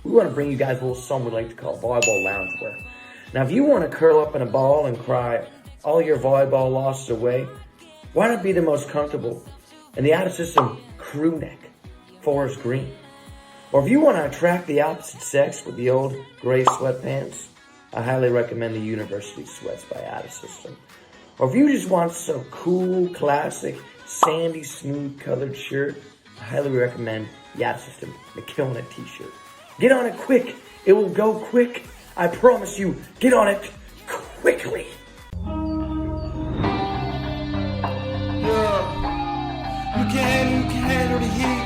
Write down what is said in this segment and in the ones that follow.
we want to bring you guys a little something we like to call volleyball loungewear. Now, if you want to curl up in a ball and cry all your volleyball losses away, why not be the most comfortable in the out-of-system crew neck, forest green? Or if you want to attract the opposite sex with the old gray sweatpants, I highly recommend the University Sweats by Out of System. Or if you just want some cool, classic, sandy, smooth colored shirt, I highly recommend the Out of System McKillen t-shirt. Get on it quick. It will go quick. I promise you, get on it quickly. Yeah, you can handle the heat.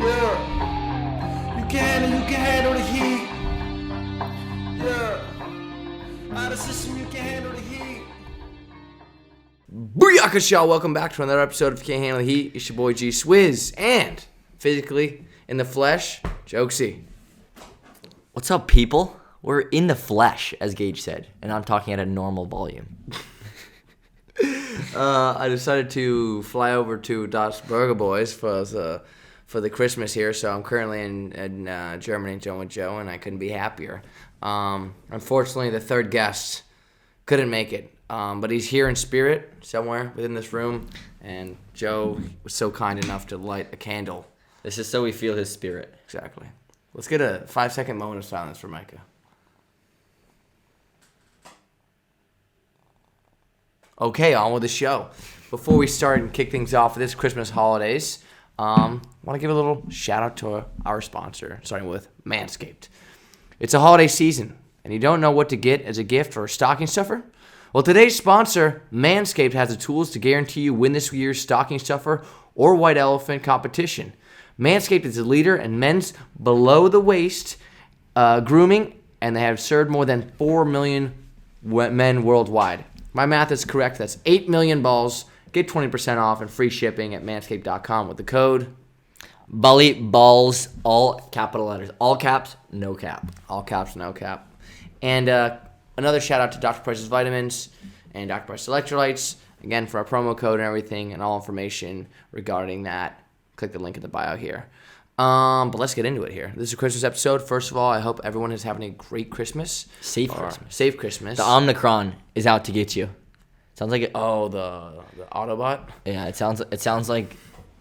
Yeah, you can handle the heat. Yeah, out of system, you can handle the heat. Booyaka, y'all. Welcome back to another episode of Can't Handle the Heat. It's your boy G Swizz, and physically in the flesh, Jokesy. What's up, people? We're in the flesh, as Gage said, and I'm talking at a normal volume. I decided to fly over to Das Burger Boys for the Christmas here, so I'm currently in Germany, Joe and Joe, and I couldn't be happier. Unfortunately, the third guest couldn't make it, but he's here in spirit somewhere within this room, and Joe was so kind enough to light a candle. This is so we feel his spirit. Exactly. Let's get a 5-second moment of silence for Micah. Okay, on with the show. Before we start and kick things off for this Christmas holidays, I want to give a little shout out to our sponsor, starting with Manscaped. It's a holiday season, and you don't know what to get as a gift or a stocking stuffer? Well, today's sponsor, Manscaped, has the tools to guarantee you win this year's stocking stuffer or white elephant competition. Manscaped is a leader in men's below-the-waist grooming, and they have served more than 4 million men worldwide. My math is correct. That's 8 million balls. Get 20% off and free shipping at manscaped.com with the code Balls, all capital letters. All caps, no cap. all caps, no cap. And another shout-out to Dr. Price's Vitamins and Dr. Price's Electrolytes, again, for our promo code and everything and all information regarding that. Click the link in the bio here. But let's get into it here. This is a Christmas episode. First of all, I hope everyone is having a great Christmas. Safe Christmas. Safe Christmas. The Omicron is out to get you. Sounds like it. Oh, the Autobot? Yeah, it sounds like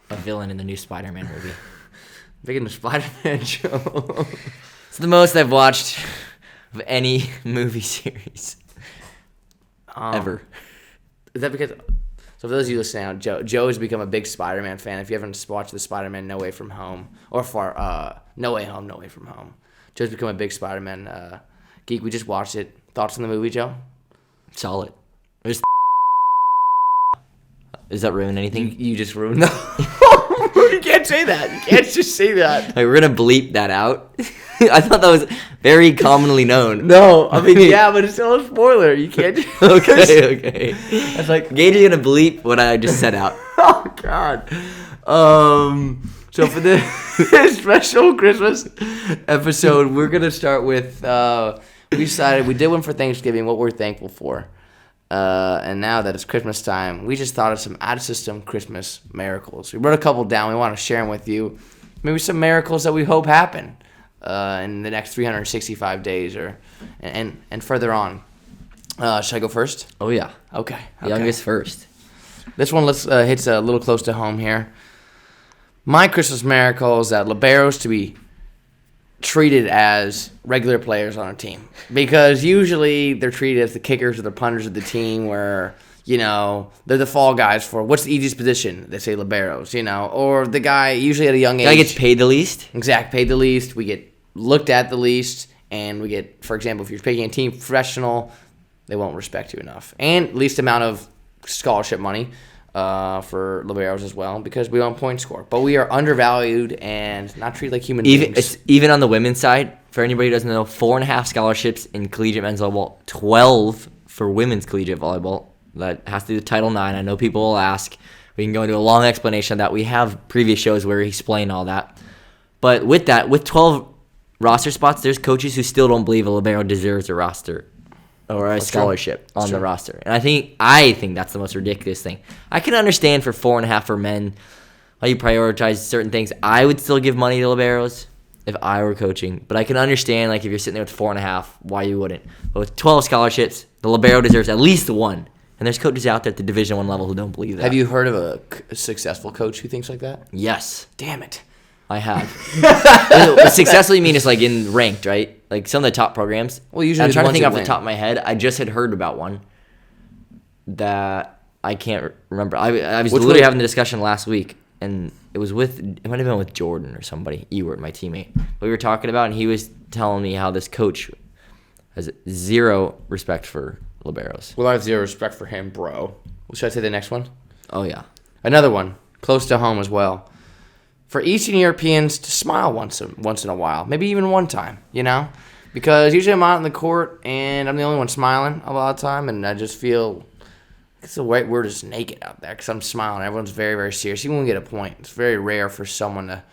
a villain in the new Spider-Man movie. Big into Spider-Man show. It's the most I've watched of any movie series ever. Is that because... So for those of you listening out, Joe has become a big Spider-Man fan. If you haven't watched the Spider-Man No Way From Home, or No Way Home, No Way From Home, Joe's become a big Spider-Man geek. We just watched it. Thoughts on the movie, Joe? Solid. Does that ruin anything? You just ruined You can't say that. You can't just say that. Like, we're going to bleep that out. I thought that was very commonly known. No, I mean, yeah, but it's still a spoiler. You can't just... Okay. That's like, Gage is going to bleep what I just said out. Oh, God. So for this special Christmas episode, we're going to start with... we decided we did one for Thanksgiving, what we're thankful for. And now that it's Christmas time, we just thought of some out-of-system Christmas miracles. We wrote a couple down. We want to share them with you. Maybe some miracles that we hope happen in the next 365 days and further on. Should I go first? Oh, yeah. Okay. Youngest first. This one hits a little close to home here. My Christmas miracle is that liberos to be treated as regular players on a team, because usually they're treated as the kickers or the punters of the team, where they're the fall guys for what's the easiest position. They say liberos, or the guy usually at a young age. Guy gets paid the least. Exactly, paid the least. We get looked at the least, and we get, for example, if you're picking a team professional, they won't respect you enough, and least amount of scholarship money for liberos as well, because we don't point score. But we are undervalued and not treated like human beings. Even on the women's side, for anybody who doesn't know, 4.5 scholarships in collegiate men's volleyball, 12 for women's collegiate volleyball. That has to do with Title IX. I know people will ask. We can go into a long explanation of that. We have previous shows where we explain all that. But with that, with 12 roster spots, there's coaches who still don't believe a libero deserves a roster or a scholarship on the roster. And I think that's the most ridiculous thing. I can understand for 4.5 for men how you prioritize certain things. I would still give money to liberos. if I were coaching. But I can understand, like, if you're sitting there with 4.5, why you wouldn't. But with 12 scholarships, the libero deserves at least one. And there's coaches out there at the Division I level who don't believe that. Have you heard of a successful coach who thinks like that? Yes. Damn it. I have. Successfully mean it's like in ranked, right? Like some of the top programs. Well, usually I'm trying the to think ones off that the top of my head. I just had heard about one that I can't remember. I was literally having the discussion last week, and it might have been with Jordan or somebody, Ewart, my teammate. We were talking about, and he was telling me how this coach has zero respect for liberos. Well, I have zero respect for him, bro. Should I say the next one? Oh yeah. Another one, close to home as well. For Eastern Europeans to smile once in a while, maybe even one time, you know? Because usually I'm out in the court and I'm the only one smiling a lot of the time, and I just feel it's the right word is naked out there because I'm smiling. Everyone's very, very serious. Even when we get a point, it's very rare for someone to,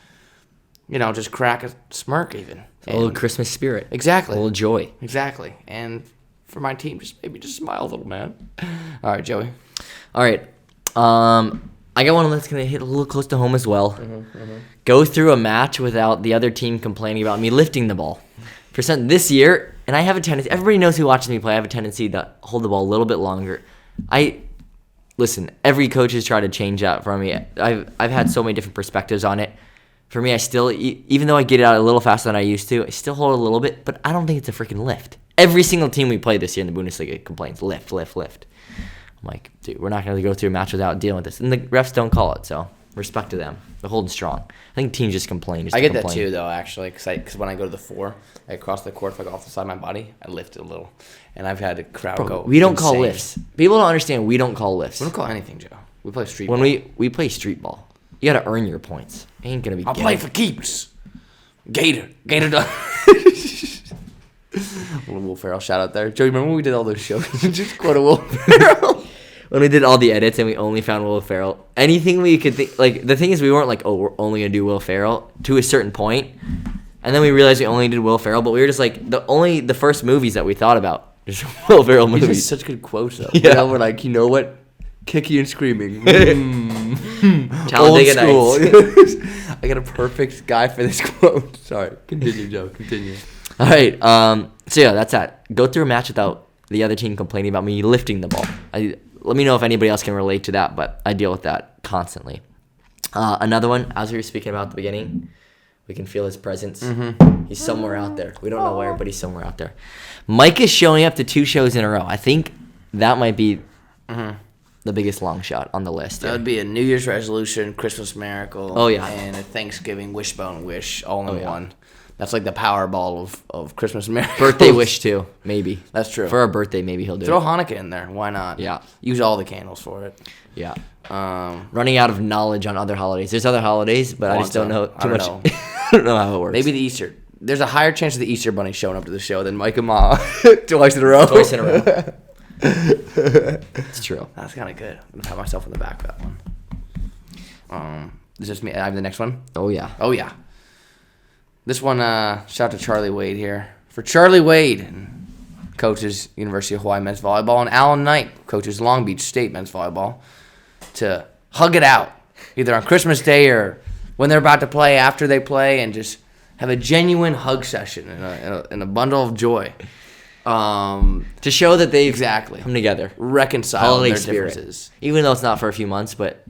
you know, just crack a smirk even. A little Christmas spirit. Exactly. A little joy. Exactly. And for my team, just smile a little, man. All right, Joey. All right. I got one that's going to hit a little close to home as well. Go through a match without the other team complaining about me lifting the ball. This year, and I have a tendency, everybody knows who watches me play, I have a tendency to hold the ball a little bit longer. Listen, every coach has tried to change that for me. I've had so many different perspectives on it. For me, I still, even though I get it out a little faster than I used to, I still hold a little bit, but I don't think it's a freaking lift. Every single team we play this year in the Bundesliga complains, lift. I'm like, dude, we're not going to go through a match without dealing with this. And the refs don't call it, so respect to them. They're holding strong. I think teams just complain. I get that too, though, actually, because when I go to the 4, I cross the court, if I go off the side of my body, I lift it a little. And I've had the crowd go we don't call insane. lifts. People don't understand we don't call lifts. We don't call anything, Joe. We play street ball. When we play street ball, you got to earn your points. It ain't going to be I'll play for keeps. Gator done. Little Will Ferrell shout out there. Joe, remember when we did all those shows? Just quote a Will Ferrell. When we did all the edits and we only found Will Ferrell, anything we could think, like, the thing is we weren't like, oh, we're only going to do Will Ferrell to a certain point. And then we realized we only did Will Ferrell, but we were just like, the first movies that we thought about, just Will Ferrell These movies. are such good quotes, though. Yeah. You know, we're like, you know what? Kicky and screaming. Talladega Nights. I got a perfect guy for this quote. Sorry. Continue, Joe. Continue. All right. So yeah, that's that. Go through a match without the other team complaining about me lifting the ball. Let me know if anybody else can relate to that, but I deal with that constantly. Another one, as we were speaking about at the beginning, we can feel his presence. He's somewhere out there. We don't know where, but he's somewhere out there. Micah is showing up to 2 shows in a row. I think that might be the biggest long shot on the list. That would be a New Year's resolution, Christmas miracle, Oh, yeah. and a Thanksgiving wishbone wish all in one. That's like the Powerball of Christmas miracles. Birthday wish, too, maybe. That's true. For our birthday, maybe he'll do Throw it. Hanukkah in there. Why not? Yeah. Use all the candles for it. Yeah. Running out of knowledge on other holidays. There's other holidays, but I just don't know too much. I don't know how it works. Maybe the Easter. There's a higher chance of the Easter Bunny showing up to the show than Micah Ma twice in a row. Twice in a row. It's true. That's kind of good. I'm going to pat myself on the back for that one. Is this me? I have the next one? Oh, yeah. Oh, yeah. This one, shout out to Charlie Wade here. For Charlie Wade, coaches University of Hawaii men's volleyball, and Alan Knight, coaches Long Beach State men's volleyball, to hug it out, either on Christmas Day or when they're about to play, after they play, and just have a genuine hug session and a bundle of joy. To show that they've Exactly. come together. Reconcile Holiday their spirit. differences. Even though it's not for a few months, but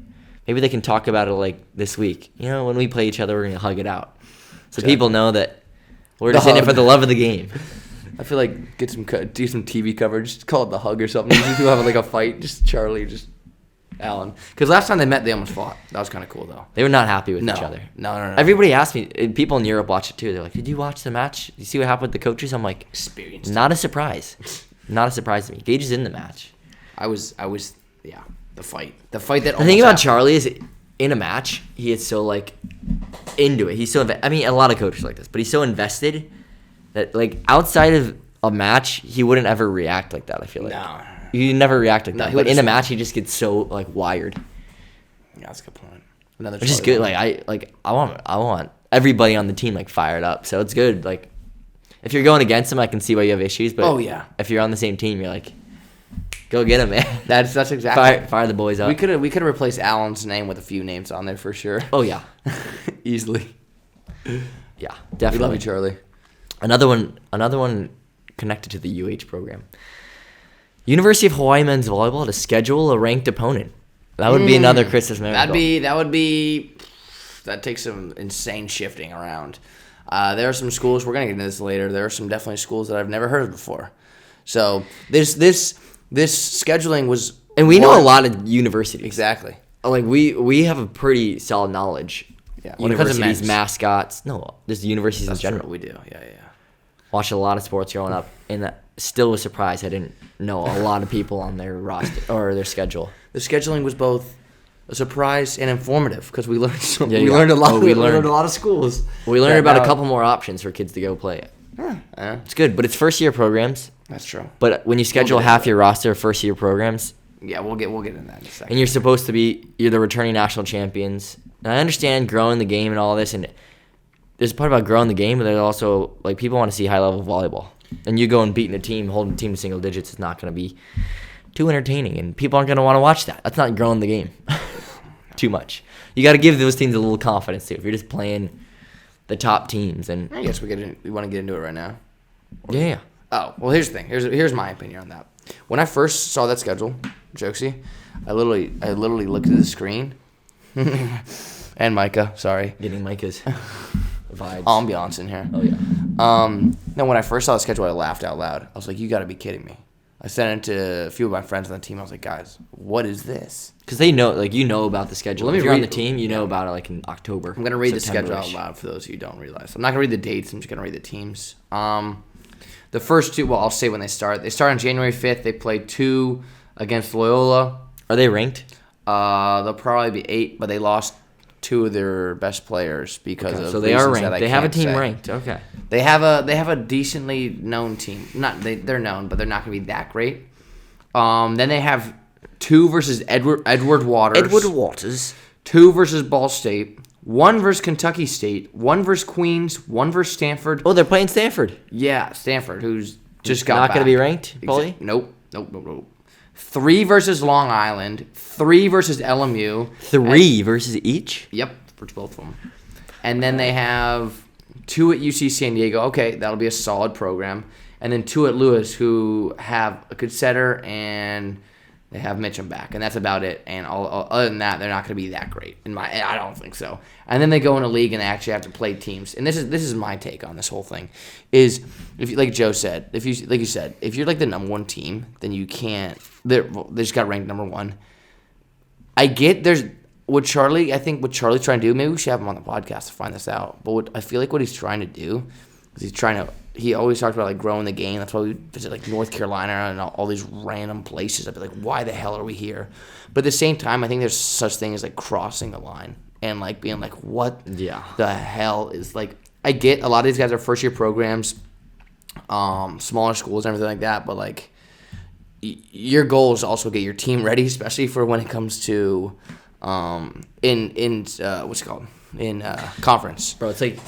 maybe they can talk about it like this week. You know, when we play each other, we're going to hug it out. So people know that we're just in it for the love of the game. I feel like do some TV coverage, just call it the hug or something. Usually people have like a fight, just Charlie, just Alan. Because last time they met, they almost fought. That was kind of cool though. They were not happy with No. each other. No. Everybody asked me, and people in Europe watch it too. They're like, did you watch the match? You see what happened with the coaches? I'm like, Experienced. not a surprise. Not a surprise to me. Gage is in the match. I was, yeah. The fight that. The thing about Charlie is, in a match, he is so like into it. He's so I mean, a lot of coaches are like this, but he's so invested that like outside of a match, he wouldn't ever react like that. I feel like he never react like No, that. he But in a would've- match, he just gets so like wired, Yeah, that's a good point. Another. which is Charlie good. one. I want everybody on the team like fired up. So it's good. Like if you're going against him, I can see why you have issues. But Oh, yeah. if you're on the same team, you're like, go get him, man. That's exactly. Fire the boys up. We could have replaced Alan's name with a few names on there for sure. Oh yeah. Easily. Yeah, We definitely. love you, Charlie. Another one connected to the UH program. University of Hawaii men's volleyball to schedule a ranked opponent. That would be another Christmas miracle. That takes some insane shifting around. There are some schools, we're going to get into this later, there are some definitely schools that I've never heard of before. So this scheduling was... And we know a lot of universities. Exactly. Like, we have a pretty solid knowledge. Yeah. When it comes to Universities, men's. mascots. No, just universities in general. True, we do, yeah. Watched a lot of sports growing up, and that still was surprised I didn't know a lot of people on their roster or their schedule. The scheduling was both a surprise and informative because we learned learned a lot. we learned learned a lot of schools. We learned that about now- a couple more options for kids to go play. Yeah, It's good, but it's first year programs. that's true. But when you schedule get into half it. your roster of first year programs, Yeah, we'll get into that in a second. and you're supposed to be the returning national champions. And I understand growing the game and all this, and there's a part about growing the game, but there's also like people want to see high level volleyball. And you go and beating a team, holding a team to single digits is not going to be too entertaining, and people aren't going to want to watch that. That's not growing the game too much. You got to give those teams a little confidence too. If you're just playing the top teams, and I guess we want to get into it right now. yeah. Oh, well, here's the thing. Here's my opinion on that. When I first saw that schedule, Jokesy, I literally looked at the screen. And Micah, sorry. Getting Micah's vibes. Ambiance in here. Oh yeah. No, when I first saw the schedule, I laughed out loud. I was like, you got to be kidding me. I sent it to a few of my friends on the team. I was like, guys, what is this? Because they know, like, you know about the schedule. Let me If you're on the read- team, you know about it, like, in October. I'm going to read the schedule out September-ish. loud for those of you who don't realize. I'm not going to read the dates. I'm just going to read the teams. The first two, well, I'll say when they start. They start on January 5th. They play 2 against Loyola. Are they ranked? They'll probably be 8, but they lost 2 of their best players because of So they are reasons that ranked. I They have a can't team say. ranked. Okay. They have a decently known team. They're known, but they're not going to be that great. Then they have 2 versus Edward Waters. Waters. 2 versus Ball State. 1 versus Kentucky State. 1 versus Queens. 1 versus Stanford. Oh, they're playing Stanford. Yeah, Stanford, who's just got Not back. going to be ranked, probably? Nope. 3 versus Long Island. 3 versus LMU. 3 versus each? Yep, for both of them. And then they have 2 at UC San Diego. Okay, that'll be a solid program. And then 2 at Lewis, who have a good setter, and they have Mitchum back, and that's about it. And other than that, they're not going to be that great. I don't think so. And then they go in a league, and they actually have to play teams. And this is my take on this whole thing. Is if you, like Joe said, if you're like the number 1 team, then you can't. They just got ranked number 1. I get there's. What Charlie's trying to do, maybe we should have him on the podcast to find this out. But I feel like what he's trying to do is he always talks about like growing the game. That's why we visit like North Carolina and all these random places. I'd be like, why the hell are we here? But at the same time, I think there's such thing as like crossing the line and like being like, what the hell is like, I get a lot of these guys are first year programs, smaller schools and everything like that. But like your goal is to also get your team ready, especially for when it comes to in what's it called in conference, Bro, it's like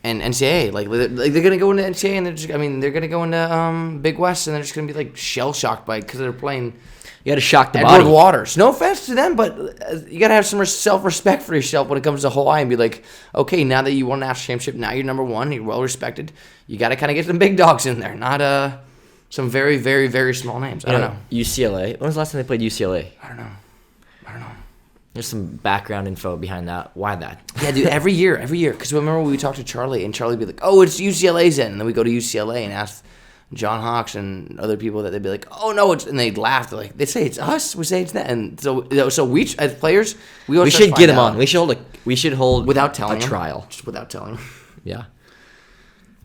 and NCAA. Like they're gonna go into NCAA and they're gonna go into Big West and they're just gonna be like shell shocked by because they're playing you got to shock the Edward body. Waters. No offense to them, but you gotta have some self respect for yourself when it comes to Hawaii and be like, okay, now that you won a national championship, now you're number 1, you're well respected. You gotta kind of get some big dogs in there, not some very very very small names. I don't know. UCLA. When was the last time they played UCLA? I don't know. There's some background info behind that. Why that? Yeah, dude, every year. Because remember we talked to Charlie, and Charlie would be like, oh, it's UCLA's in. And then we go to UCLA and ask John Hawks and other people that they'd be like, oh, no, it's... And they'd laugh. They're like, they say it's us. We say it's that. And so we, as players, we always We try to should get find him out. on. We should hold Without telling a him. trial. Just without telling him. Yeah.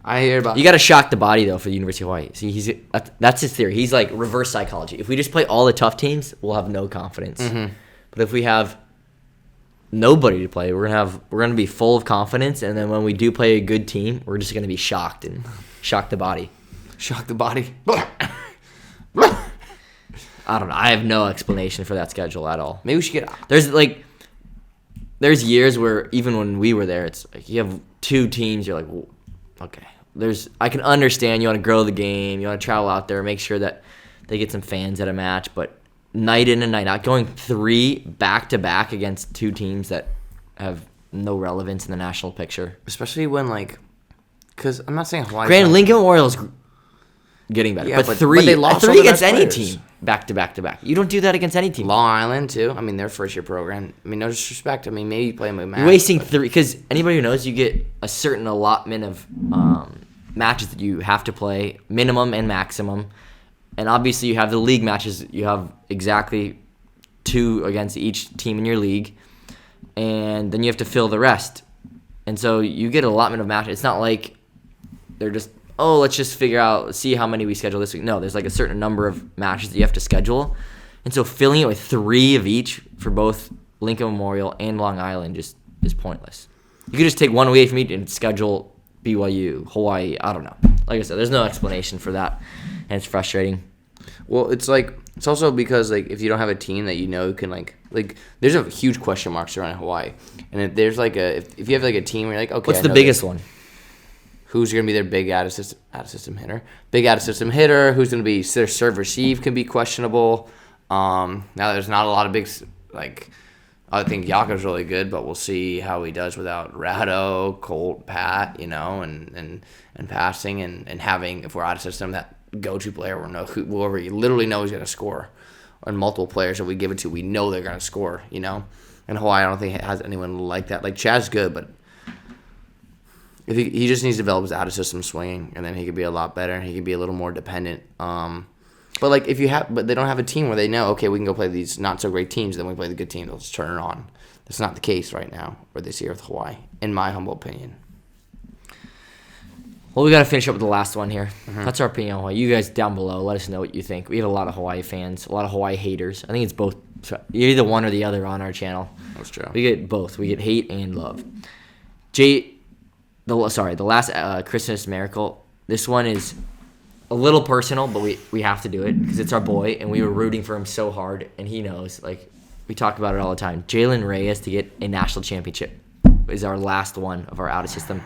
I hear about... You got to shock the body, though, for the University of Hawaii. See, that's his theory. He's like reverse psychology. If we just play all the tough teams, we'll have no confidence. Mm-hmm. But if we have nobody to play, we're gonna be full of confidence, and then when we do play a good team, we're just gonna be shocked and shock the body. Shock the body. I don't know. I have no explanation for that schedule at all. Maybe we should get... There's years where even when we were there, it's like you have 2 teams. You're like, well, okay. I can understand you want to grow the game. You want to travel out there, make sure that they get some fans at a match, but night in and night out, going 3 back-to-back against 2 teams that have no relevance in the national picture. Especially when, like, Because I'm not saying Hawaii. Granted, Lincoln Memorial's getting better, Yeah, but but they lost all three their against best any players. team, back to back to back. You don't do that against any team. Long Island too. I mean, their first year program. I mean, no disrespect. I mean, maybe you play them with Matt. You're wasting 3 because anybody who knows, you get a certain allotment of matches that you have to play, minimum and maximum, and obviously you have the league matches. You have exactly 2 against each team in your league, and then you have to fill the rest. And so you get an allotment of matches. It's not like they're just, oh, let's just see how many we schedule this week. No, there's like a certain number of matches that you have to schedule. And so filling it with 3 of each for both Lincoln Memorial and Long Island just is pointless. You could just take one away from each and schedule BYU, Hawaii, I don't know. Like I said, there's no explanation for that, and it's frustrating. Well, it's also because like if you don't have a team that you know can like there's a huge question mark surrounding Hawaii, and if there's like if you have like a team where you're like, okay, What's the biggest one? Who's going to be their big out of system hitter? Big out of system hitter. Who's going to be their serve receive can be questionable. Now there's not a lot of big like. I think Yakov's really good, but we'll see how he does without Radda, Colt, Pat, and passing and having, if we're out of system, that go-to player whoever you literally know is going to score. And multiple players that we give it to, we know they're going to score, And Hawaii, I don't think has anyone like that. Like, Chad's good, but if he just needs to develop his out-of-system swinging, and then he could be a lot better, and he could be a little more dependent. But like but they don't have a team where they know, okay, we can go play these not so great teams, then we play the good team, they'll just turn it on. That's not the case right now or this year with Hawaii, in my humble opinion. Well, we got to finish up with the last one here. That's our opinion on Hawaii. You guys down below, let us know what you think. We have a lot of Hawaii fans, a lot of Hawaii haters. I think it's both. You're either one or the other on our channel. That's true. We get both. We get hate and love. The last Christmas miracle. This one is a little personal, but we have to do it because it's our boy, and we were rooting for him so hard, and he knows. Like, we talk about it all the time. Jalen Reyes to get a national championship is our last one of our out-of-system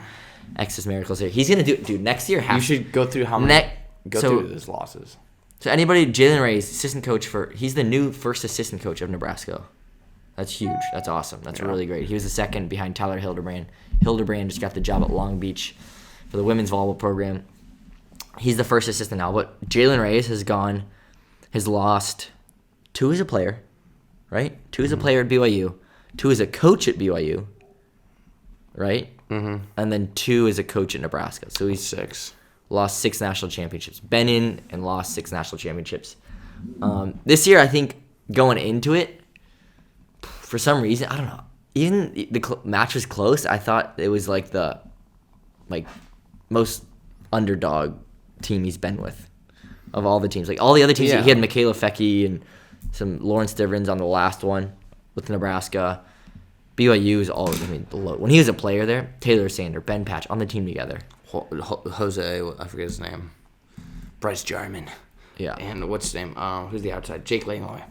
X's miracles here. He's going to do it, dude. Next year, You should go through how many through his losses. So anybody, Jalen Reyes, assistant coach he's the new first assistant coach of Nebraska. That's huge. That's awesome. That's really great. He was the second behind Tyler Hildebrand. Hildebrand just got the job at Long Beach for the women's volleyball program. He's the first assistant now, but Jalen Reyes has lost 2 as a player, right? 2 as a player at BYU, 2 as a coach at BYU, right? Mm-hmm. And then 2 as a coach at Nebraska. So he's 6. Lost 6 national championships. Been in and lost 6 national championships. This year, I think going into it, for some reason, I don't know. Even the match was close. I thought it was like the most underdog team he's been with of all the teams. Like all the other teams, he had Michaela Fecky and some Lawrence Stivrins on the last one with Nebraska. BYU is when he was a player there, Taylor Sander, Ben Patch on the team together. Jose, I forget his name. Bryce Jarman. Yeah. And what's his name? Who's the outside? Jake Langlois.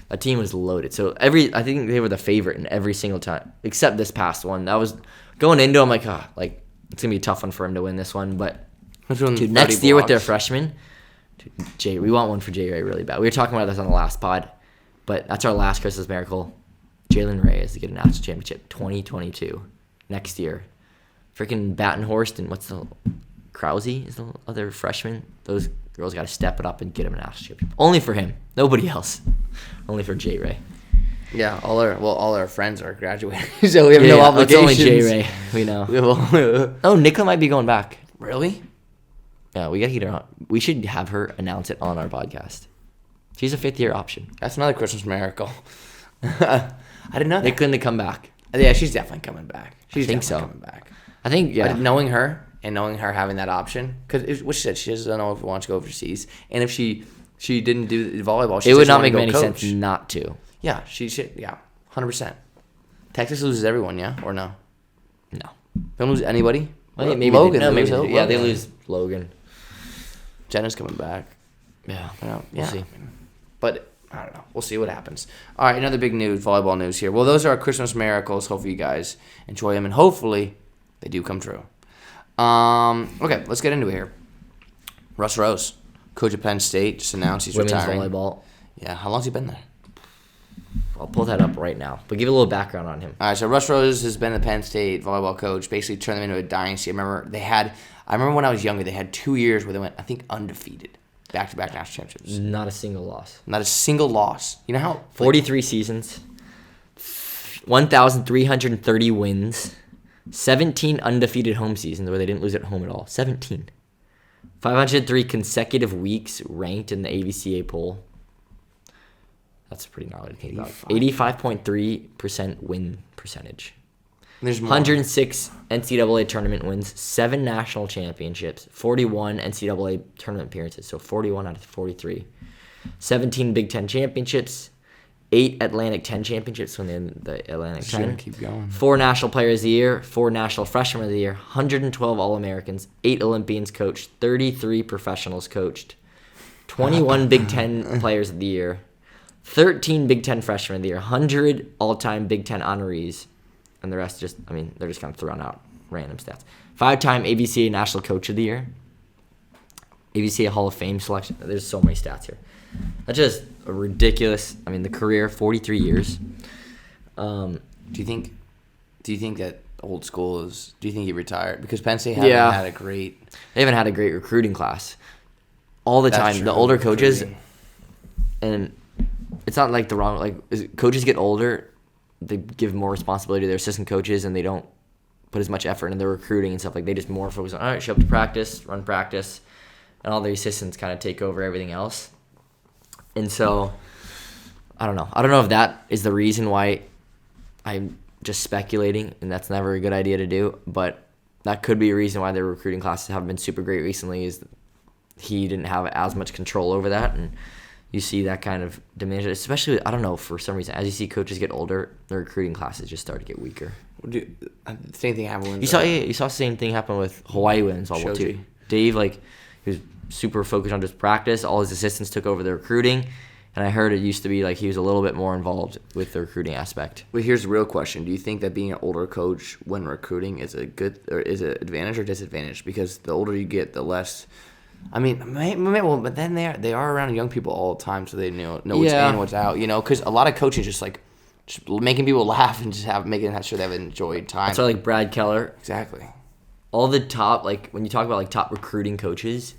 That team was loaded. So I think they were the favorite in every single time, except this past one. That was going into. I'm like, it's gonna be a tough one for him to win this one. But dude, next year with their freshmen, dude, we want one for Jay Ray really bad. We were talking about this on the last pod, but that's our last Christmas miracle. Jalen Reyes to get a national championship 2022 next year. Freaking Battenhorst and Krause is the other freshman. Those girls got to step it up and get him a national championship. Only for him, nobody else. Only for Jay Ray. Yeah, all our friends are graduating, so we have no obligations. It's only Jay Ray. We know. Oh, Nicola might be going back. Really? Yeah, we got to get her on. We should have her announce it on our podcast. She's a 5th-year option. That's another Christmas miracle. I didn't know that. They couldn't come back. Yeah, she's definitely coming back. I think so. Coming back. I think, yeah. But knowing her having that option, because what she said, she doesn't know if she wants to go overseas, and if she didn't do volleyball, it would not make any sense not to. Yeah, she should. Yeah, 100%. Texas loses everyone, yeah, or no? No. Don't lose anybody. Well, maybe Logan. they lose Logan. Jenna's coming back. Yeah. We'll see. But I don't know. We'll see what happens. All right, another big volleyball news here. Well, those are our Christmas miracles. Hopefully you guys enjoy them, and hopefully they do come true. Okay, let's get into it here. Russ Rose, coach of Penn State, just announced he's retiring. Women's volleyball. Yeah, how long's he been there? I'll pull that up right now, but give a little background on him. All right, so Russ Rose has been the Penn State volleyball coach, basically turned them into a dynasty. I remember they had, I remember when I was younger, they had 2 years where they went, I think, undefeated, back-to-back national championships. Not a single loss. Not a single loss. You know how 43 seasons, 1,330 wins, 17 undefeated home seasons where they didn't lose at home at all. 17. 503 consecutive weeks ranked in the AVCA poll. That's pretty gnarly to think about. 85.3% win percentage. there's more. 106 NCAA tournament wins, 7 national championships, 41 NCAA tournament appearances, so 41 out of 43. 17 Big Ten championships, 8 Atlantic 10 championships when they're in the Atlantic Just gonna 10. keep going. 4 National Players of the Year, 4 National Freshmen of the Year, 112 All-Americans, 8 Olympians coached, 33 professionals coached, 21 Big Ten Players of the Year, 13 Big Ten Freshmen of the Year, 100 all-time Big Ten honorees, and the rest just, they're just kind of throwing out random stats. 5-time AVCA National Coach of the Year, AVCA Hall of Fame selection. There's so many stats here. That's just a ridiculous. The career, 43 years. Do you think that old school is? Do you think he retired because Penn State hasn't had a great? They haven't had a great recruiting class. All the That's time, true. the older coaches, Recruiting. and it's not like the wrong. Coaches get older, they give more responsibility to their assistant coaches, and they don't put as much effort into their recruiting and stuff. Like they just more focus on, all right, show up to practice, run practice, and all the assistants kind of take over everything else. And so, I don't know. I don't know if that is the reason why. I'm just speculating, and that's never a good idea to do. But that could be a reason why their recruiting classes haven't been super great recently. Is he didn't have as much control over that, and you see that kind of diminish. Especially, I don't know, for some reason, as you see coaches get older, their recruiting classes just start to get weaker. Same thing happened. You saw the same thing happen with Hawaii women's volleyball too. Shoji. Dave, he was super focused on just practice. All his assistants took over the recruiting, and I heard it used to be he was a little bit more involved with the recruiting aspect. But here's the real question: do you think that being an older coach when recruiting is a good, or is it advantage or disadvantage? Because the older you get, the less. But then they are around young people all the time, so they know what's in, what's out. Because a lot of coaches just making people laugh and just making sure they have enjoyed time. So Brad Keller, Exactly. all the top when you talk about top recruiting coaches,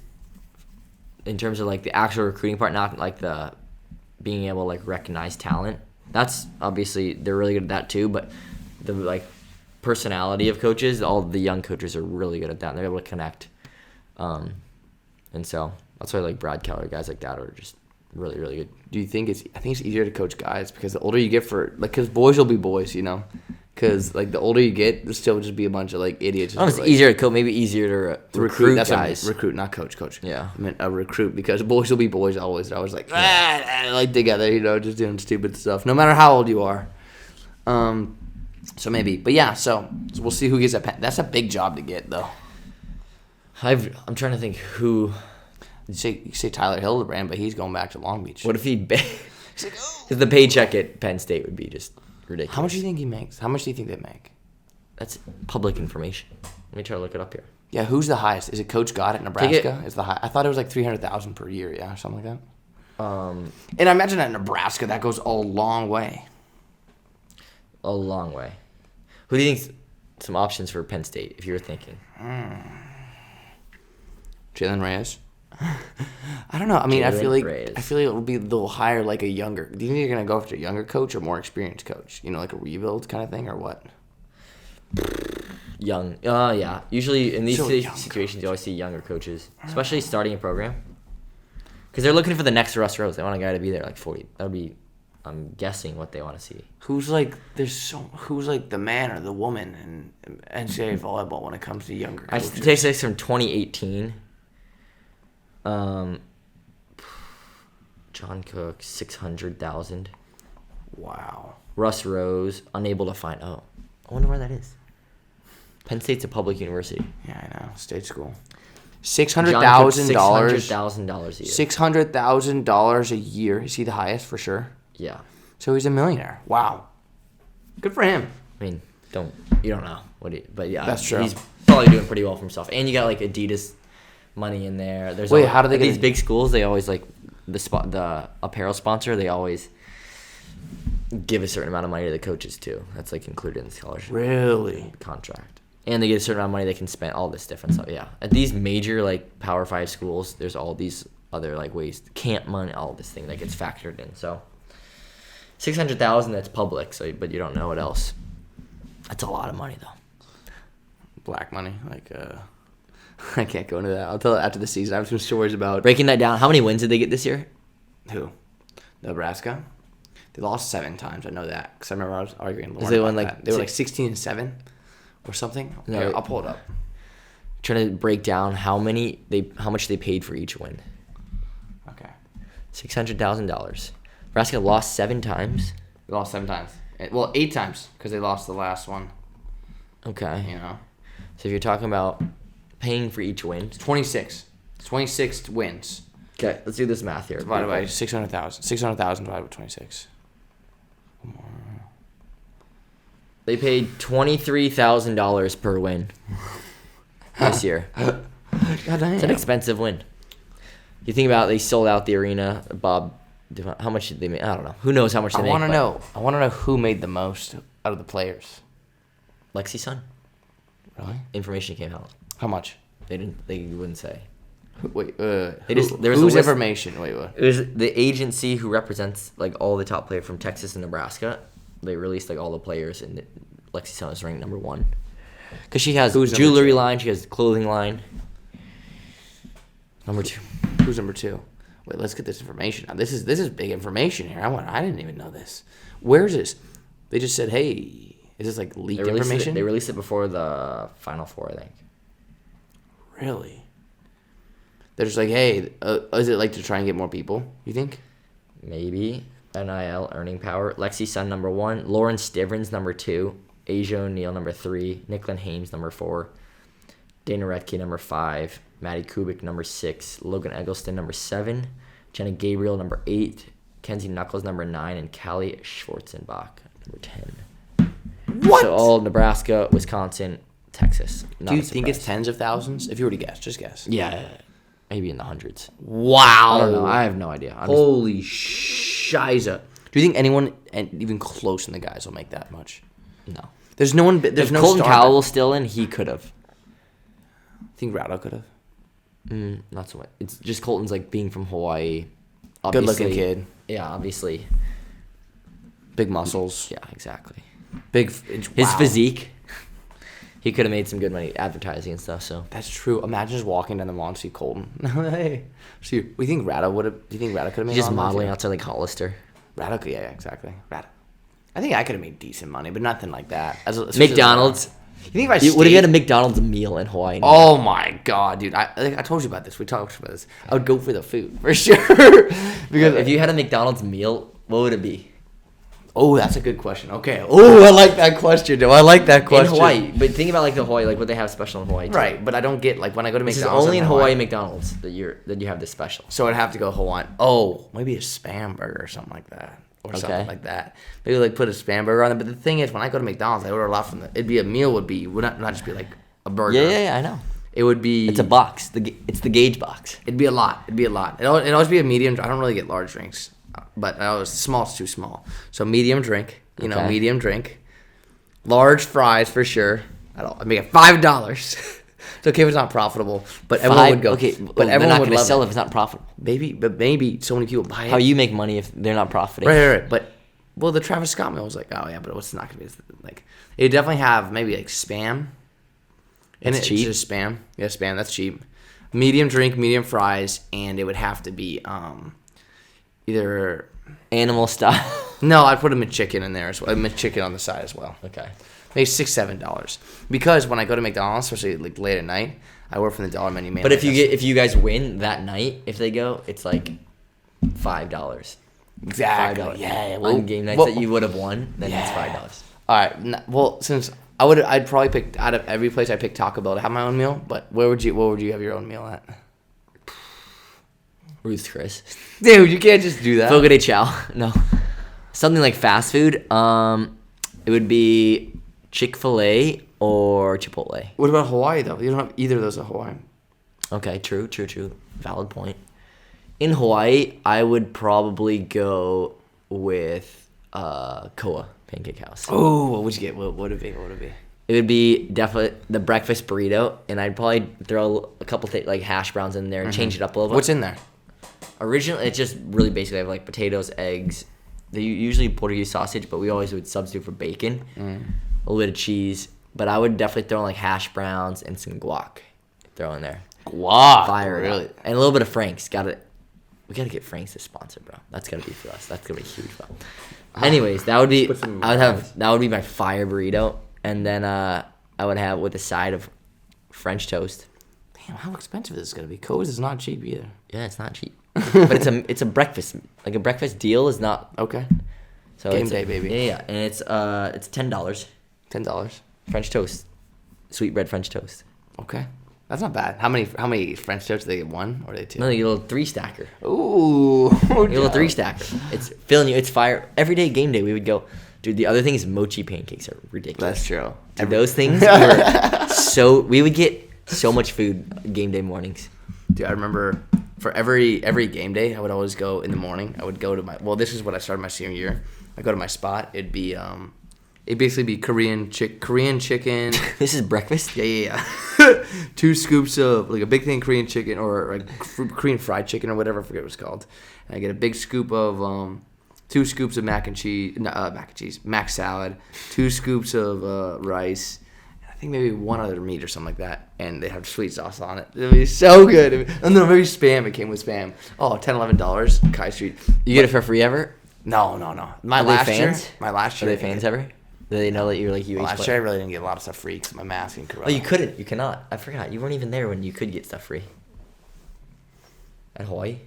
in terms of the actual recruiting part, not the being able to recognize talent. That's obviously they're really good at that too. But the personality of coaches, all the young coaches are really good at that. And they're able to connect. And so that's why Brad Keller, guys like that are just really, really good. Do you think I think it's easier to coach guys because the older you get because boys will be boys, Because the older you get, there'll still just be a bunch of idiots. It's easier to coach, maybe easier to recruit That's guys. Recruit, not coach. Yeah. I meant recruit because boys will be boys always. They're always together, just doing stupid stuff, no matter how old you are. So maybe, but yeah. So we'll see who gets that pen. That's a big job to get, though. I'm trying to think who. You say Tyler Hildebrand, but he's going back to Long Beach. What if he? Because the paycheck at Penn State would be just ridiculous. How much do you think he makes? How much do you think they make? That's public information. Let me try to look it up here. Yeah, who's the highest? Is it Coach Gott at Nebraska? Is the high? I thought it was $300,000 per year, or something like that. And I imagine at Nebraska that goes a long way. A long way. Who do you think's some options for Penn State if you were thinking? Jalen Reyes. I don't know. I feel like it would be they'll hire a younger. Do you think you're gonna go after a younger coach or more experienced coach? A rebuild kind of thing or what? Young. Yeah. Usually in these So situations, you always see younger coaches, especially starting a program, because they're looking for the next Russ Rose. They want a guy to be there 40. That would be, I'm guessing, what they want to see. Who's who's the man or the woman in NCAA volleyball when it comes to younger coaches? Statistics from 2018. John Cook, 600,000. Wow. Russ Rose, unable to find. Oh, I wonder where that is. Penn State's a public university. Yeah, I know. State school. $600,000 $600,000 a year. $600,000 a year. Is he the highest for sure? Yeah. So he's a millionaire. Wow. Good for him. You don't know but yeah, That's true. He's probably doing pretty well for himself. And you got Adidas money in there. How do they get these big schools? They always the apparel sponsor. They always give a certain amount of money to the coaches too. That's included in the scholarship. Really? Contract. And they get a certain amount of money they can spend, all this different stuff. Yeah. At these major, like, Power 5 schools, there's all these other, like, ways, camp money, all this thing that gets factored in. So, $600,000, that's public, so but you don't know what else. That's a lot of money, though. Black money, like I can't go into that. I'll tell it after the season. I have some stories about Breaking that down, how many wins did they get this year? who, Nebraska. They lost 7 times. I know that because I remember I was arguing. Lauren they about won, like, that. They were like 16-7 or something. No, Here, I'll pull it up. Trying to break down how much they paid for each win. Okay, $600,000. Nebraska lost 7 times. they lost 7 times. Well, 8 times because they lost the last one. Okay. You know, So if you're talking about paying for each win. it's 26. 26 wins Okay, let's do this math here. divided by 600,000. 600,000 divided by 26. They paid $23,000 per win this year. God damn. It's an expensive win. You think about it, they sold out the arena. Bob, how much did they make? I don't know. Who knows how much they I make? want to but know. I want to know who made the most out of the players. Lexi's son. Really? Information came out. How much? They didn't. They wouldn't say. Wait. There was a whose list- information? Wait. What? It was the agency who represents like all the top players from Texas and Nebraska. They released like all the players, and Lexi's son is ranked number 1 because she has Who's number jewelry 2? line, she has clothing line. Number 2. Who's number 2? Wait. Let's get this information. Now, this is big information here. I didn't even know this. Where's this? They just said, hey, is this like leaked information? They released it before the Final Four, I think. Really? They're just like, hey, is it like to try and get more people? You think? Maybe. NIL earning power. Lexi's son number 1. Lauren Stivrins number 2. Asia O'Neal number 3. Nicklin Hames number 4. Dana Retke number 5. Maddie Kubik number 6. Logan Eggleston number 7. Jenna Gabriel number 8. Kenzie Knuckles number 9. And Callie Schwarzenbach number 10. What? So all Nebraska, Wisconsin, Texas. Not Do you a think it's surprise. tens of thousands? If you were to guess, just guess. Yeah. Maybe in the hundreds. Wow. I don't know. I have no idea. I'm just- Holy shiza. Do you think anyone, and even close in the guys, will make that much? no. There's no one. There's If no Colton star. Cowell was still in, he could have. Think Radda could have. Not so much. It's just Colton's like being from Hawaii. Good looking Obviously- kid. Yeah, obviously. Big muscles. Yeah, exactly. Big. His wow. physique, he could have made some good money advertising and stuff. So That's true. Imagine just walking down the mall and see Colton. Hey. See, we think Radda would have. Do you think Radda could have made? he's just a lot of money? modeling outside like Hollister. Radda could. Yeah, exactly. Radda. I think I could have made decent money, but nothing like that. Especially as a- McDonald's. You think if I What if stayed- you had a McDonald's meal in Hawaii? Oh my god, dude! I told you about this. We talked about this. I would go for the food for sure. Because if you had a McDonald's meal, what would it be? Oh, that's a good question. Okay. Oh, I like that question. I like that question. In Hawaii, but think about like the Hawaii, like what they have special in Hawaii. Too. Right, but I don't get like when I go to This is McDonald's. only in Hawaii McDonald's that you have this special. So I'd have to go Hawaiian. Oh, maybe a Spam burger or something like that. Or something Okay. like that. Maybe like put a Spam burger on it. But the thing is, when I go to McDonald's, I order a lot from the. It'd be a meal. Would not just be like a burger. Yeah, I know. It would be. It's a box. It's the Gage box. It'd be a lot. It'd always be a medium. I don't really get large drinks, but small's too small. So medium drink. Okay. Medium drink. Large fries for sure. I make it $5. It's okay if it's not profitable, but everyone would go. Okay, but they're everyone not would going to love sell it. if it's not profitable. Maybe so many people buy it. How you make money if they're not profiting? Right. But the Travis Scott meal was like, oh yeah, but it's not gonna be like. It definitely have maybe like Spam. And That's it's cheap? just Spam. Yeah, Spam. That's cheap. Medium drink, medium fries, and it would have to be either. Animal style. No, I'd put a McChicken in there as well. A McChicken on the side as well. Okay. Maybe $6-7. Because when I go to McDonald's, especially like late at night, I work from the dollar menu. But if you guys win that night, if they go, it's like $5. exactly, $5. yeah. On game nights that you would have won, then it's $5. All right. Well, since I'd probably pick out of every place I pick Taco Bell to have my own meal. But what would you have your own meal at? Ruth's Chris. Dude, you can't just do that. Fogo de Chao. No. Something like fast food. It would be Chick-fil-A or Chipotle. What about Hawaii though? You don't have either of those at Hawaii. Okay, true. Valid point. In Hawaii, I would probably go with Koa Pancake House. Oh, what would you get? What would it be? It would be definitely the breakfast burrito, and I'd probably throw a couple like hash browns in there and change it up a little bit. What's in there? Originally, it's just really basic. I have like potatoes, eggs. They usually Portuguese sausage, but we always would substitute for bacon, a little bit of cheese. But I would definitely throw in like hash browns and some guac. Throw in there. Guac. Fire it up. And a little bit of Frank's. We gotta get Frank's to sponsor, bro. That's gotta be for us. That's gonna be huge, bro. Anyways, that would be. That would be my fire burrito, and then I would have with a side of French toast. Damn, how expensive is this gonna be? Co's is not cheap either. Yeah, it's not cheap, but it's a breakfast. Like a breakfast deal is not Okay. so Game it's day, baby. Yeah, and it's $10. $10. French toast, sweet bread French toast. Okay. That's not bad. How many French toasts do they get? One or are they two? No, you get a little 3-stacker. Ooh. You get a little 3-stacker. It's filling you. It's fire. Every day game day we would go. Dude, the other thing is mochi pancakes are ridiculous. That's true. Dude, those things were so. We would get so much food game day mornings. Dude, I remember for every game day, I would always go in the morning. I would go to this is what I started my senior year. I go to my spot. It'd basically be Korean chicken. This is breakfast? Yeah. 2 scoops of like a big thing of Korean chicken or like Korean fried chicken or whatever, I forget what it's called. And I get a big scoop of 2 scoops of mac salad, 2 scoops of rice, and I think maybe one other meat or something like that. And they have sweet sauce on it. It'd be so good. And no, maybe spam. It came with spam. Oh, $10-11, Kai Street. You get it for free ever? No. My Are they last fans? year. Are they fans ever? Do they know that you're like UH Last player? year I really didn't get a lot of stuff free because my mask and Corona. Oh, you couldn't. You cannot. I forgot. You weren't even there when you could get stuff free. At Hawaii?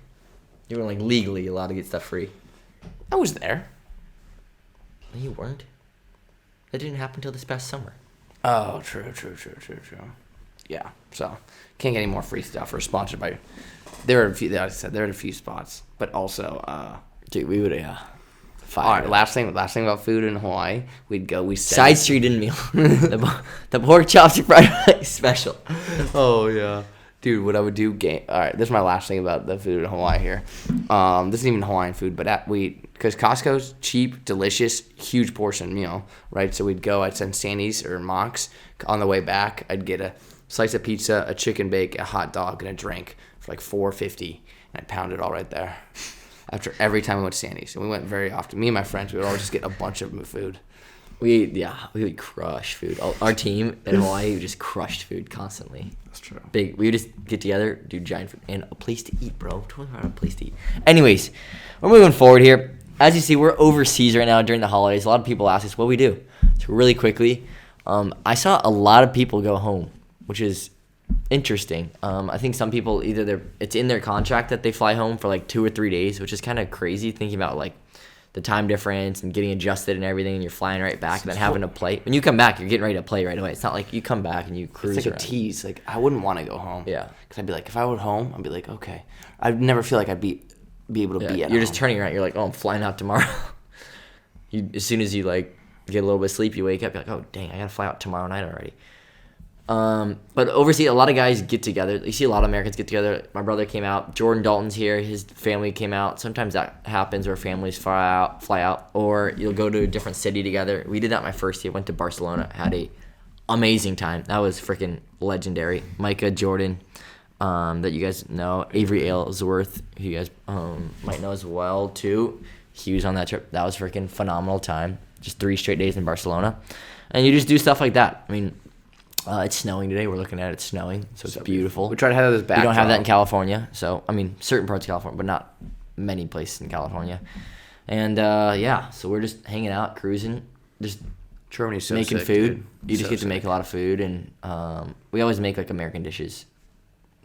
You weren't like legally allowed to get stuff free. I was there. No, you weren't. That didn't happen until this past summer. Oh, true. Yeah, so can't get any more free stuff or sponsored by. There are a few. Like I said, there are a few spots, but also, Dude, we would all right, last thing about food in Hawaii, we Side street in meal. the pork chops and fried rice special. Oh yeah, dude. What I would do? All right, this is my last thing about the food in Hawaii here. This isn't even Hawaiian food, but because Costco's cheap, delicious, huge portion meal, right? So we'd go. I'd send Sandy's or Mox on the way back. I'd get a slice of pizza, a chicken bake, a hot dog, and a drink for like $4.50, and I'd pound it all right there. After every time we went to Sandy's, and we went very often. Me and my friends, we would always just get a bunch of food. We would crush food. Our team in Hawaii just crushed food constantly. That's true. We would just get together, do giant food, and a place to eat, bro. Totally about a place to eat. Anyways, we're moving forward here. As you see, we're overseas right now during the holidays. A lot of people ask us what we do. So really quickly, I saw a lot of people go home, which is interesting. I think some people it's in their contract that they fly home for like 2 or 3 days, which is kind of crazy thinking about like the time difference and getting adjusted and everything, and you're flying right back and then having to play. When you come back, you're getting ready to play right away. It's not like you come back and you cruise It's like around. a tease. Like I wouldn't want to go home. Yeah. Because I'd be like, if I were home, I'd be like, okay. I'd never feel like I'd be able to be at You're home. just turning around. You're like, oh, I'm flying out tomorrow. As soon as you like get a little bit of sleep, you wake up. You're like, oh, dang, I gotta fly out tomorrow night already. But overseas, a lot of guys get together. You see a lot of Americans get together. My brother came out. Jordan Dalton's here. His family came out. Sometimes that happens where families fly out, or you'll go to a different city together. We did that my first year. Went to Barcelona. Had a amazing time. That was freaking legendary. Micah, Jordan, that you guys know. Avery Aylesworth, who you guys might know as well too. He was on that trip. That was freaking phenomenal time. Just 3 straight days in Barcelona, and you just do stuff like that. I mean. It's snowing today. We're looking at it snowing, so it's beautiful. We try to have this back. We don't have that in California, so I mean, certain parts of California, but not many places in California. And so we're just hanging out, cruising, just Germany's so making sick, food. dude. You just So get to sick. make a lot of food, and we always make like American dishes.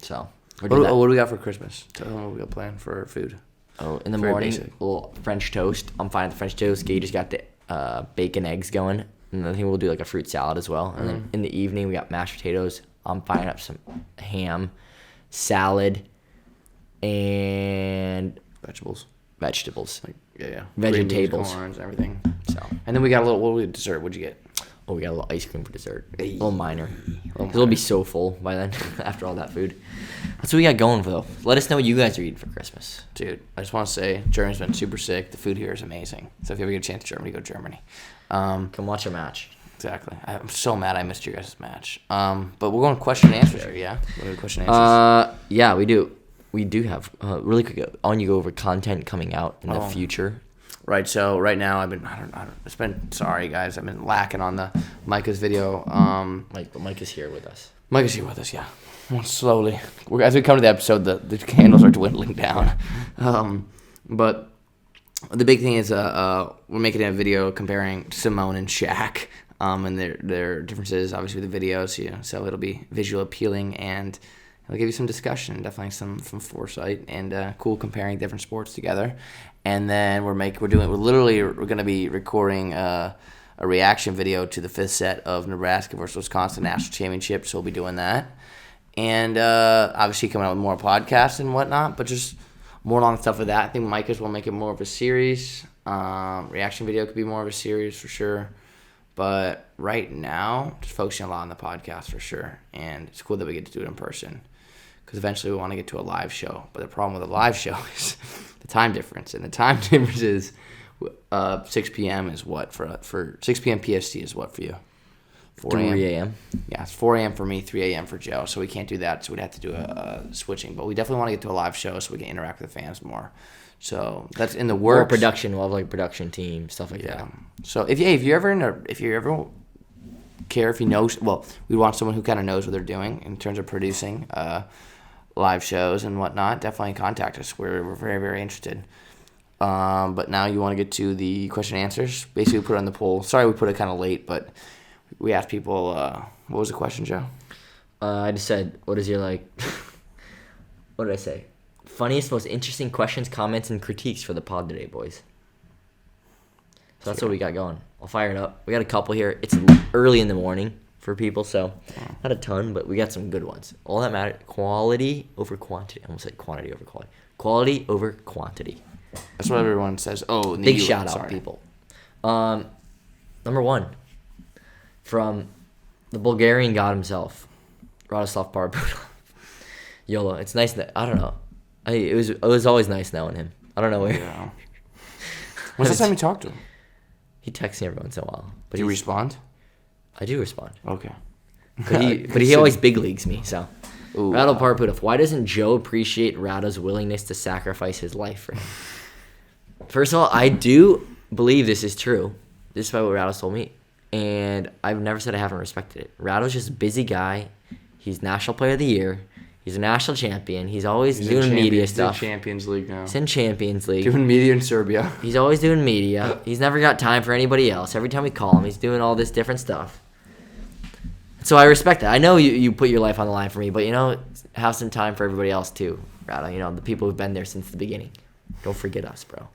So What do we got for Christmas? Tell them what we got planned for food. Oh, in the Very morning, basic. a little French toast. I'm fine with French toast. Gage has got the bacon eggs going. And I think we'll do like a fruit salad as well. And then in the evening, we got mashed potatoes. I'm firing up some ham, salad, and Vegetables. vegetables. Yeah. Vegetables. Green beans, corns, everything. So, And then we got a little, what was dessert? What'd you get? we got a little ice cream for dessert. A Hey. little minor. 'Cause we'll be so full by then after all that food. That's what we got going, though. Let us know what you guys are eating for Christmas. Dude, I just want to say, Germany's been super sick. The food here is amazing. So if you ever get a chance to Germany, go to Germany. Come watch a match. Exactly. I'm so mad I missed your guys' match. But we're going question and answers here, yeah? We're going to question and answers. Yeah, we do. We do have really quick. I want you to go over content coming out in the future. Right. So right now I've been. Sorry guys. I've been lacking on the Micah's video. Mike is here with us. Micah's here with us. Yeah. Well, slowly. As we come to the episode, the candles are dwindling down. But the big thing is we're making a video comparing Simone and Shaq. And their differences, obviously, with the videos, so it'll be visual appealing, and it'll give you some discussion, definitely some foresight, and cool comparing different sports together. And then we're going to be recording a reaction video to the 5th set of Nebraska versus Wisconsin National Championship, so we'll be doing that. And obviously coming out with more podcasts and whatnot, but just more on stuff with that. I think Micah's will make it more of a series. Reaction video could be more of a series for sure. But right now, just focusing a lot on the podcast for sure. And it's cool that we get to do it in person. Because eventually we want to get to a live show. But the problem with a live show is the time difference. And the time difference is 6 p.m. is what? For 6 p.m. PST is what for you? 4 a.m.? 3 a.m. Yeah, it's 4 a.m. for me, 3 a.m. for Joe. So we can't do that. So we'd have to do a switching. But we definitely want to get to a live show so we can interact with the fans more. So that's in the works. Or production. We'll have like a production team, stuff like that. So if you ever care, if you know, well, we want someone who kind of knows what they're doing in terms of producing live shows and whatnot. Definitely contact us. We're very, very interested. But now you want to get to the question and answers. Basically, we put it on the poll. Sorry, we put it kind of late, but we asked people. What was the question, Joe? I just said, what is your what did I say? Funniest, most interesting questions, comments, and critiques for the pod today, boys. So that's what we got going. I'll fire it up. We got a couple here. It's early in the morning for people, so not a ton, but we got some good ones. All that matters, quality over quantity. I almost said quantity over quality. Quality over quantity. That's what everyone says. Oh, big shout out, people. Number one, from the Bulgarian god himself, Radislav Parabudov. YOLO. It's nice that, I don't know. It was always nice knowing him. I don't know where. Yeah. When's the time you talked to him? He texts me every once in a while. But do you respond? I do respond. Okay. But he always big leagues me, so. Ooh, Radda Parpudov. Why doesn't Joe appreciate Radda's willingness to sacrifice his life for him? First of all, I do believe this is true, despite what Radda's told me. And I've never said I haven't respected it. Radda's just a busy guy. He's National Player of the Year. He's a national champion. He's always doing media stuff. He's in Champions League now. He's in Champions League. Doing media in Serbia. He's always doing media. He's never got time for anybody else. Every time we call him, he's doing all this different stuff. So I respect that. I know you put your life on the line for me, but, have some time for everybody else too, Radda. The people who've been there since the beginning. Don't forget us, bro.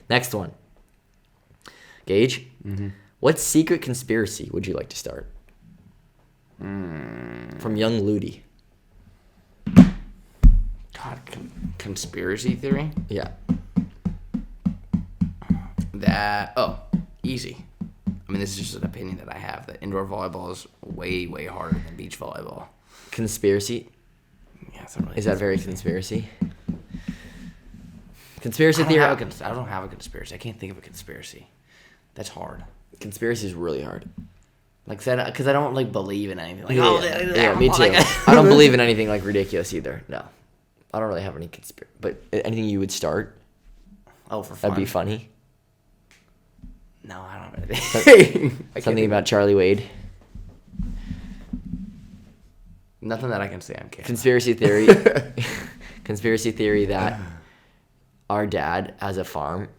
Next one. Gage, what secret conspiracy would you like to start? From young Ludi. God, conspiracy theory? Yeah. Easy. I mean, this is just an opinion that I have, that indoor volleyball is way, way harder than beach volleyball. Conspiracy? Yeah, it's not really. Is that very conspiracy? Conspiracy theory? I don't have a conspiracy. I can't think of a conspiracy. That's hard. Conspiracy is really hard. Because I don't believe in anything. Yeah, me too. I don't believe in anything ridiculous either. No, I don't really have any conspiracy. But anything you would start? Oh, for fun. That'd be funny. No, I don't have anything. Something about Charlie Wade. Nothing that I can say on camera. Conspiracy theory. Conspiracy theory that our dad has a farm.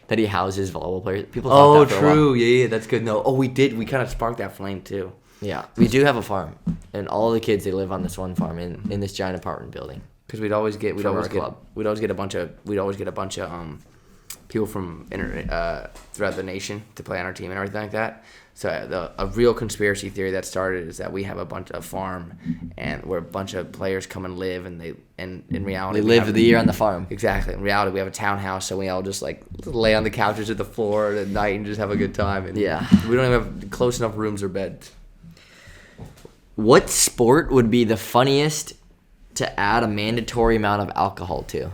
That he houses volleyball players. People thought that for a while. True. Yeah, that's good. No. Oh, we did. We kind of sparked that flame, too. Yeah. We do have a farm. And all the kids, they live on this one farm in this giant apartment building. Because we'd always get a bunch of people from throughout the nation to play on our team and everything like that. So a real conspiracy theory that started is that we have a farm, and where a bunch of players come and live, and in reality they live the year on the farm. Exactly. In reality, we have a townhouse, so we all just lay on the couches at the floor at night and just have a good time. And yeah, we don't even have close enough rooms or beds. What sport would be the funniest to add a mandatory amount of alcohol to?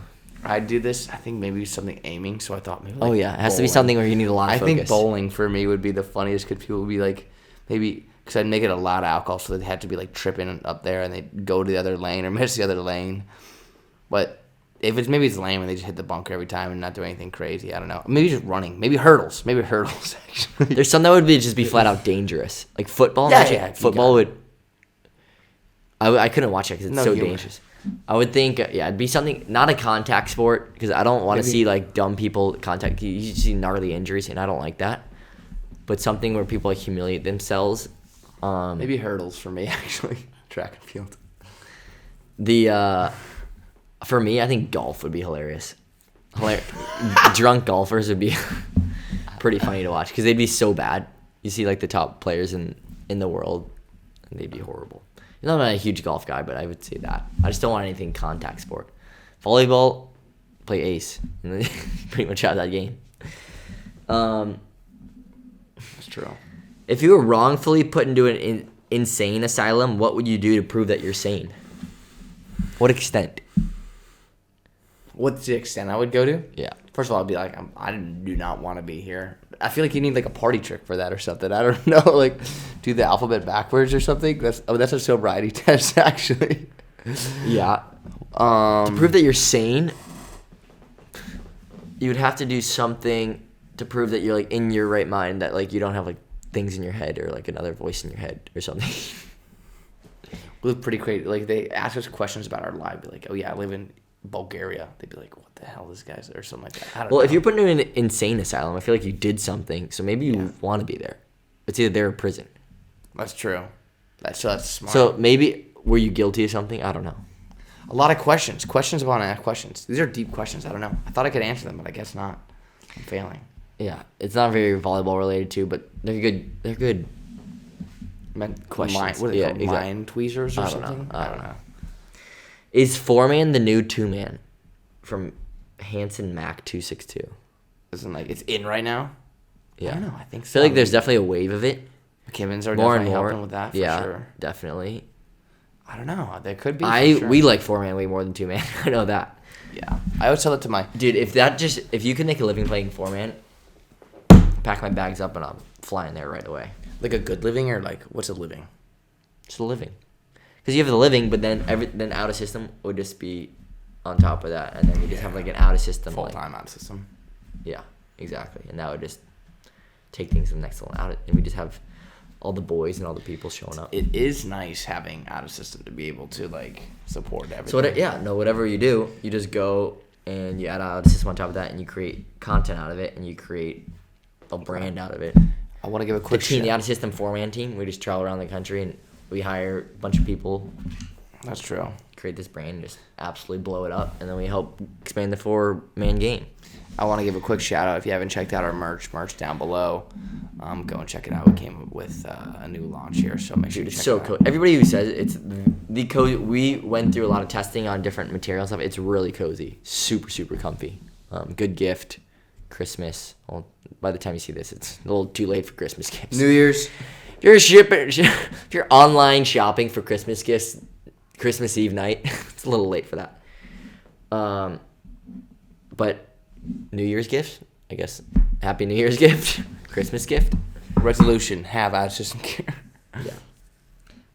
I do this, I think maybe something aiming. So I thought maybe. Oh yeah, it has to be something where you need a lot of I focus. think bowling for me would be the funniest because people would be like, maybe because I'd make it a lot of alcohol, so they'd have to be like tripping up there and they'd go to the other lane or miss the other lane. But if maybe it's lame and they just hit the bunker every time and not do anything crazy. I don't know. Maybe just running. Maybe hurdles. Actually. There's some that would just be flat out dangerous. Like football. Yeah, imagine yeah, football would. I couldn't watch it because it's No so humor. dangerous. I would think, it'd be something, not a contact sport, because I don't want to see, like, dumb people contact. You see gnarly injuries, and I don't like that. But something where people, like, humiliate themselves. Maybe hurdles for me, actually. Track and field. For me, I think golf would be hilarious. Drunk golfers would be pretty funny to watch, because they'd be so bad. You see, like, the top players in the world, and they'd be horrible. I'm not a huge golf guy, but I would say that. I just don't want anything contact sport. Volleyball, play ace. Pretty much out of that game. That's true. If you were wrongfully put into an insane asylum, what would you do to prove that you're sane? What extent? What's the extent I would go to? Yeah. First of all, I'd be like, I do not want to be here. I feel like you need like a party trick for that or something. I don't know, like do the alphabet backwards or something. That's a sobriety test actually. Yeah. To prove that you're sane, you would have to do something to prove that you're like in your right mind, that like you don't have like things in your head or like another voice in your head or something. It was pretty crazy. Like they ask us questions about our life. Be like, oh yeah, I live in Bulgaria. They'd be like, what the hell, this guy's, or something like that. I don't know. If you're put into an insane asylum, I feel like you did something, so maybe you want to be there. It's either there or prison. That's true. That's smart. So maybe were you guilty of something? I don't know. A lot of questions upon questions. These are deep questions. I don't know. I thought I could answer them, but I guess not. I'm failing. Yeah, it's not very volleyball related too, but they're good. They're good. Questions. What are they called? Mind tweezers or I don't know. something? I don't know. Is 4-man the new 2-man? From Hanson Mac 262. Isn't like it's in right now? Yeah. I don't know. I think I so. feel like there's definitely a wave of it. McKibbins are More and definitely more helping with that for yeah, sure. definitely. I don't know. There could be. For sure. We like 4-man way more than 2-man. I know that. Yeah. I always tell it to my Dude, if you could make a living playing 4-man, pack my bags up and I'm flying there right away. like a good living or like what's a living? Just a living. Because you have the living, but then out of system would just be on top of that, and then you just have like an out of system Full time out system. Yeah, exactly, and that would just take things to the next level out, and we just have all the boys and all the people showing up. It is nice having out of system to be able to like support everything. So whatever you do, you just go and you add out of system on top of that, and you create content out of it, and you create a brand out of it. I want to give a quick The out of system 4-man team. We just travel around the country and we hire a bunch of people. That's true. Create this brand, and just absolutely blow it up, and then we help expand the 4-man game. I want to give a quick shout out. If you haven't checked out our merch down below, go and check it out. We came up with a new launch here, so make sure Dude, you it's check so it out. cool. Everybody who says it's the cozy. We went through a lot of testing on different materials stuff. It's really cozy, super super comfy. Good gift, Christmas. Well, by the time you see this, it's a little too late for Christmas gifts. New Year's. If you're online shopping for Christmas gifts, Christmas Eve night, it's a little late for that. But New Year's gift, I guess. Happy New Year's gift, Christmas gift. Resolution: have out of system care.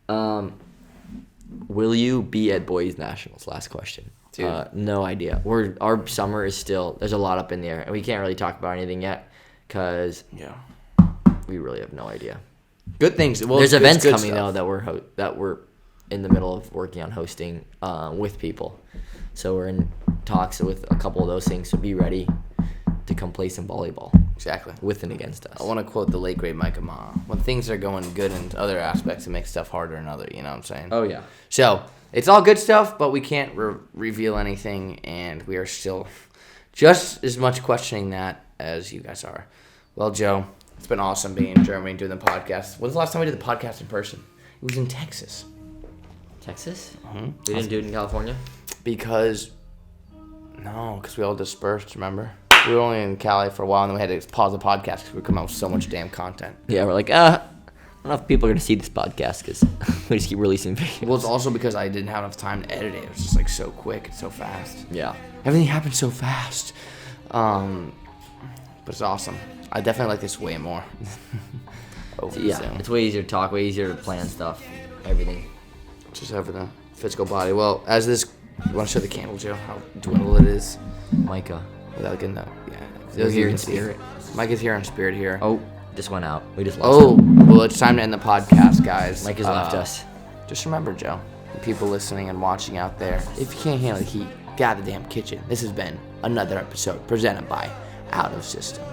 Yeah. Will you be at Boys Nationals? Last question. Dude. No idea. Our summer is still. There's a lot up in the air, and we can't really talk about anything yet because we really have no idea. Good things. Well, There's good- events good coming stuff. though that we're in the middle of working on hosting with people. So we're in talks with a couple of those things. So be ready to come play some volleyball Exactly. with and against us. I want to quote the late great Micah. When things are going good in other aspects, it makes stuff harder in other. You know what I'm saying? Oh yeah. So it's all good stuff, but we can't reveal anything, and we are still just as much questioning that as you guys are. Well, Joe, it's been awesome being in Germany doing the podcast. When's the last time we did the podcast in person? It was in Texas. Texas? Mm-hmm. We didn't do it in California? Because we all dispersed, remember? We were only in Cali for a while, and then we had to pause the podcast because we were coming out with so much damn content. Yeah, we're like, don't know if people are going to see this podcast because we just keep releasing videos. Well, it's also because I didn't have enough time to edit it. It was just like so quick and so fast. Yeah. Everything happened so fast. But it's awesome. I definitely like this way more. Yeah, it's way easier to talk, way easier to plan stuff, everything. Just over the physical body. Well, as this, you want to show the candle, Joe, how dwindle it is? Micah. Without getting that, yeah. We're here in spirit. Micah's here in spirit here. Oh, just went out. We just lost Oh, him. well, it's time to end the podcast, guys. Mike has left us. Just remember, Joe, the people listening and watching out there, if you can't handle the heat, get out of the damn kitchen. This has been another episode presented by Out of System.